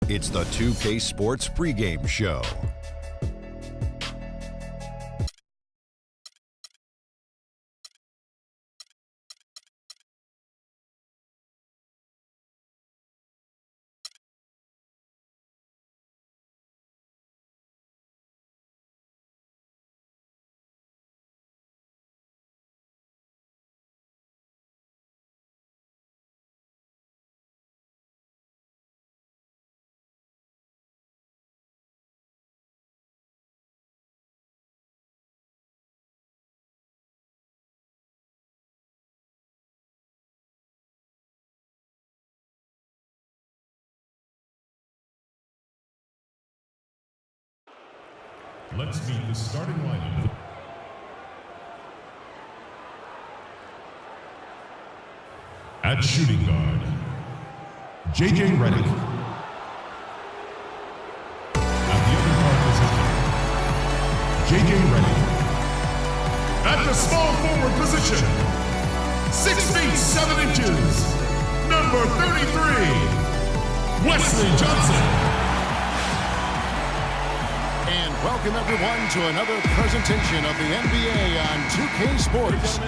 It's the 2K Sports pregame show. Let's meet the starting lineup. At shooting guard, J.J. Redick. At the other guard position, J.J. Redick. At the small forward position, 6 feet 7 inches, number 33, Wesley Johnson. Welcome, everyone, to another presentation of the NBA on 2K Sports.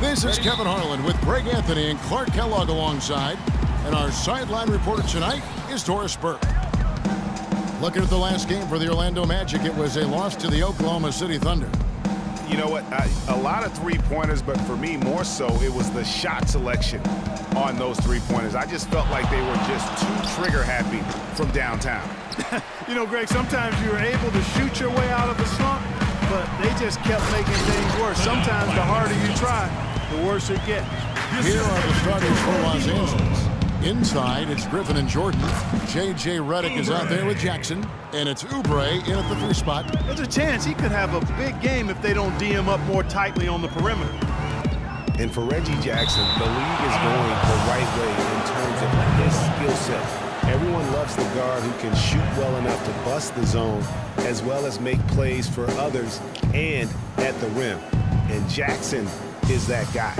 This is Kevin Harlan with Greg Anthony and Clark Kellogg alongside. And our sideline reporter tonight is Doris Burke. Looking at the last game for the Orlando Magic, it was a loss to the Oklahoma City Thunder. You know what? A lot of three-pointers, but for me, more so, it was the shot selection on those three-pointers. I just felt like they were just too trigger-happy from downtown. You know, Greg, sometimes you're able to shoot your way out of the slump, but they just kept making things worse. Sometimes the harder you try, the worse it gets. Here are the starters for Los Angeles. Inside, it's Griffin and Jordan. J.J. Redick is out there with Jackson, and it's Oubre in at the 3 spot. There's a chance he could have a big game if they don't D him up more tightly on the perimeter. And for Reggie Jackson, the league is going the right way in terms of his skill set. Everyone loves the guard who can shoot well enough to bust the zone, as well as make plays for others and at the rim. And Jackson is that guy.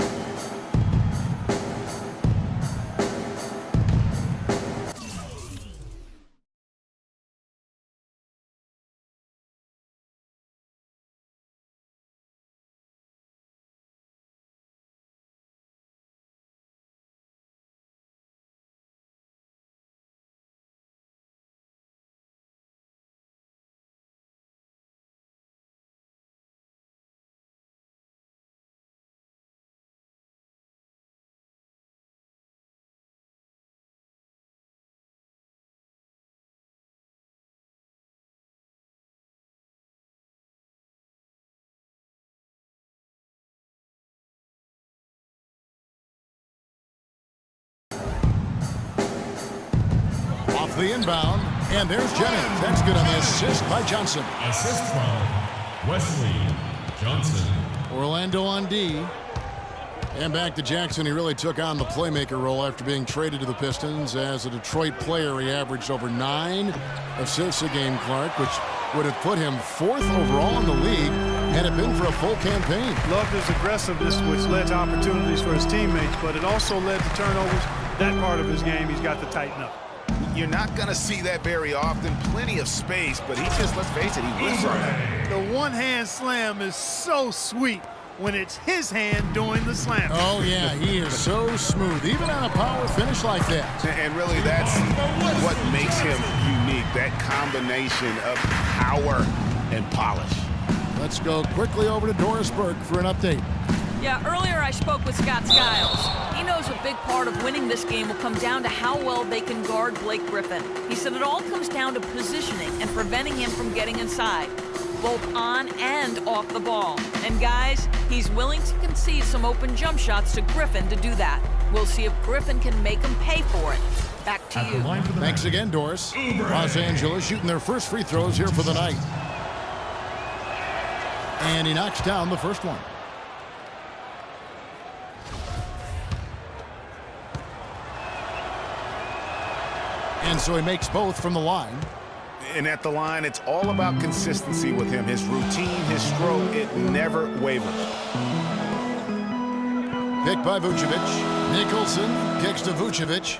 The inbound, and there's Jennings. That's good on the assist by Johnson. Assist from Wesley Johnson. Orlando on D. And back to Jackson. He really took on the playmaker role after being traded to the Pistons. As a Detroit player, he averaged over 9 assists a game, Clark, which would have put him 4th overall in the league had it been for a full campaign. Loved his aggressiveness, which led to opportunities for his teammates, but it also led to turnovers. That part of his game he's got to tighten up. You're not going to see that very often. Plenty of space, but he just, let's face it, he whiffs on it. The one-hand slam is so sweet when it's his hand doing the slam. Oh, yeah, he is so smooth, even on a power finish like that. And really, that's what makes him unique, that combination of power and polish. Let's go quickly over to Doris Burke for an update. Yeah, earlier I spoke with Scott Skiles. He knows a big part of winning this game will come down to how well they can guard Blake Griffin. He said it all comes down to positioning and preventing him from getting inside, both on and off the ball. And guys, he's willing to concede some open jump shots to Griffin to do that. We'll see if Griffin can make him pay for it. Back to you. Thanks again, Doris. Los Angeles shooting their first free throws here for the night. And he knocks down the first one. And so he makes both from the line. And at the line, it's all about consistency with him. His routine, his stroke, it never wavers. Picked by Vucevic. Nicholson kicks to Vucevic.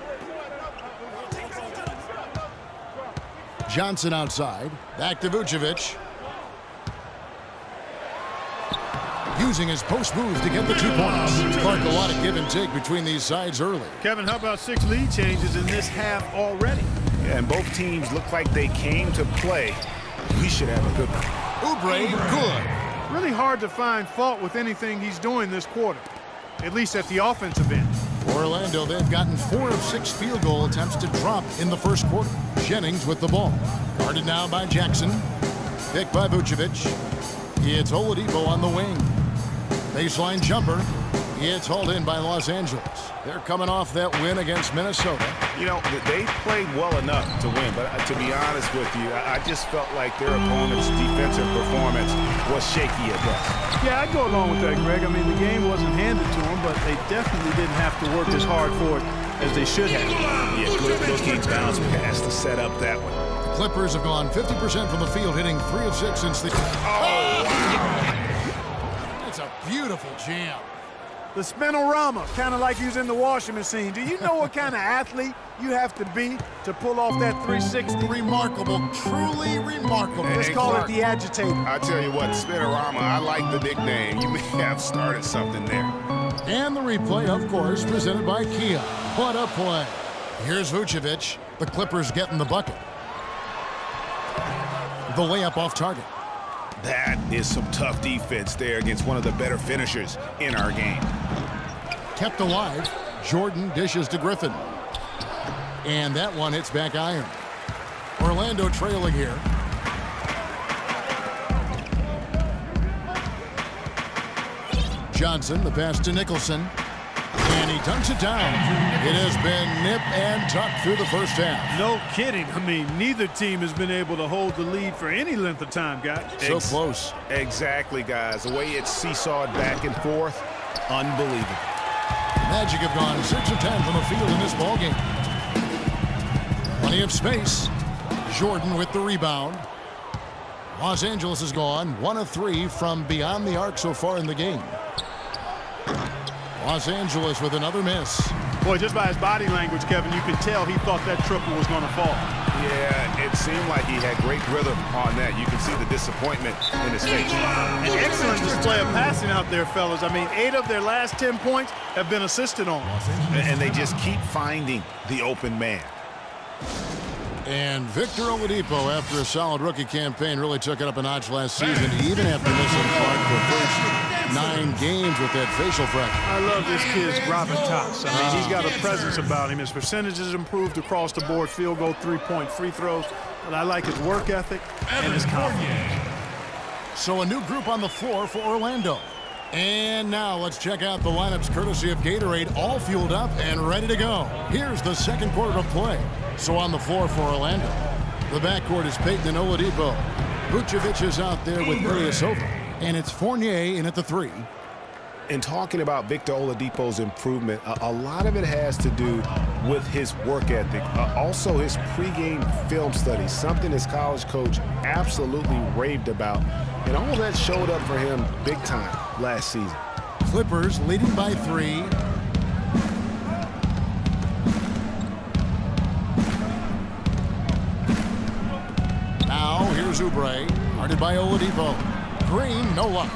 Johnson outside. Back to Vucevic. Using his post move to get the 2 points. Clark, a lot of give and take between these sides early. Kevin, how about 6 lead changes in this half already? Yeah, and both teams look like they came to play. We should have a good one. Oubre, good. Really hard to find fault with anything he's doing this quarter, at least at the offensive end. Orlando, they've gotten 4 of 6 field goal attempts to drop in the first quarter. Jennings with the ball. Guarded now by Jackson. Picked by Vucevic. It's Oladipo on the wing. Baseline jumper. It's hauled in by Los Angeles. They're coming off that win against Minnesota. You know, they played well enough to win, but to be honest with you, I just felt like their opponent's defensive performance was shaky at best. Yeah, I'd go along with that, Greg. I mean, the game wasn't handed to them, but they definitely didn't have to work as hard for it as they should have. Yeah, good looking bounce pass to set up that one. The Clippers have gone 50% from the field, hitting 3 of 6 since the... Oh, wow! It's a beautiful jam. The spinorama, kind of like using the washing machine. Do you know what kind of athlete you have to be to pull off that 360? Remarkable, truly remarkable. Let's call it the agitator. I tell you what, Spinorama, I like the nickname. You may have started something there. And the replay, of course, presented by Kia. What a play. Here's Vucevic. The Clippers getting the bucket. The layup off target. That is some tough defense there against one of the better finishers in our game. Kept alive. Jordan dishes to Griffin. And that one hits back iron. Orlando trailing here. Johnson, the pass to Nicholson. And he dunks it down. It has been nip and tuck through the first half. No kidding. I mean, neither team has been able to hold the lead for any length of time, guys. So close. Exactly, guys. The way it's seesawed back and forth, unbelievable. Magic have gone 6 of 10 from the field in this ballgame. Plenty of space. Jordan with the rebound. Los Angeles has gone 1 of 3 from beyond the arc so far in the game. Los Angeles with another miss. Boy, just by his body language, Kevin, you can tell he thought that triple was going to fall. Yeah, it seemed like he had great rhythm on that. You can see the disappointment in his face. An excellent display of passing out there, fellas. I mean, 8 of their last 10 points have been assisted on. And they just keep finding the open man. And Victor Oladipo, after a solid rookie campaign, really took it up a notch last season, even after missing Clark the first 9 games with that facial fracture. I love this kid's gravitas. I mean, he's got a presence about him. His percentages improved across the board, field goal, 3-point free throws. But I like his work ethic and his confidence. So a new group on the floor for Orlando. And now let's check out the lineups courtesy of Gatorade, all fueled up and ready to go. Here's the second quarter of play. So on the floor for Orlando, the backcourt is Payton and Oladipo. Vucevic is out there with Ilyasova, and it's Fournier in at the 3. In talking about Victor Oladipo's improvement, a lot of it has to do with his work ethic, also his pregame film studies, something his college coach absolutely raved about, and all that showed up for him big time last season. Clippers leading by 3. Now here's Oubre, guarded by Oladipo. Green, no luck.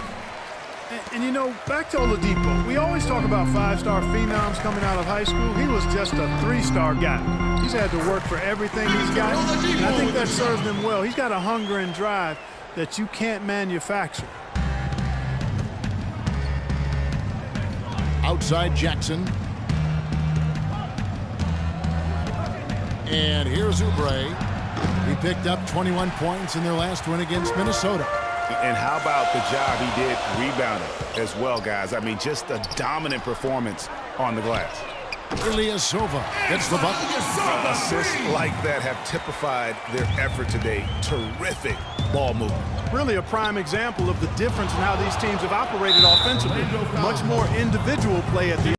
And you know, back to Oladipo, we always talk about 5-star phenoms coming out of high school. He was just a 3-star guy. He's had to work for everything he's got, and I think that served him well. He's got a hunger and drive that you can't manufacture. Outside Jackson. And here's Oubre. He picked up 21 points in their last win against Minnesota. And how about the job he did rebounding as well, guys? I mean, just a dominant performance on the glass. Ilyasova gets the bucket. Assists like that have typified their effort today. Terrific ball movement. Really a prime example of the difference in how these teams have operated offensively. Much more individual play at the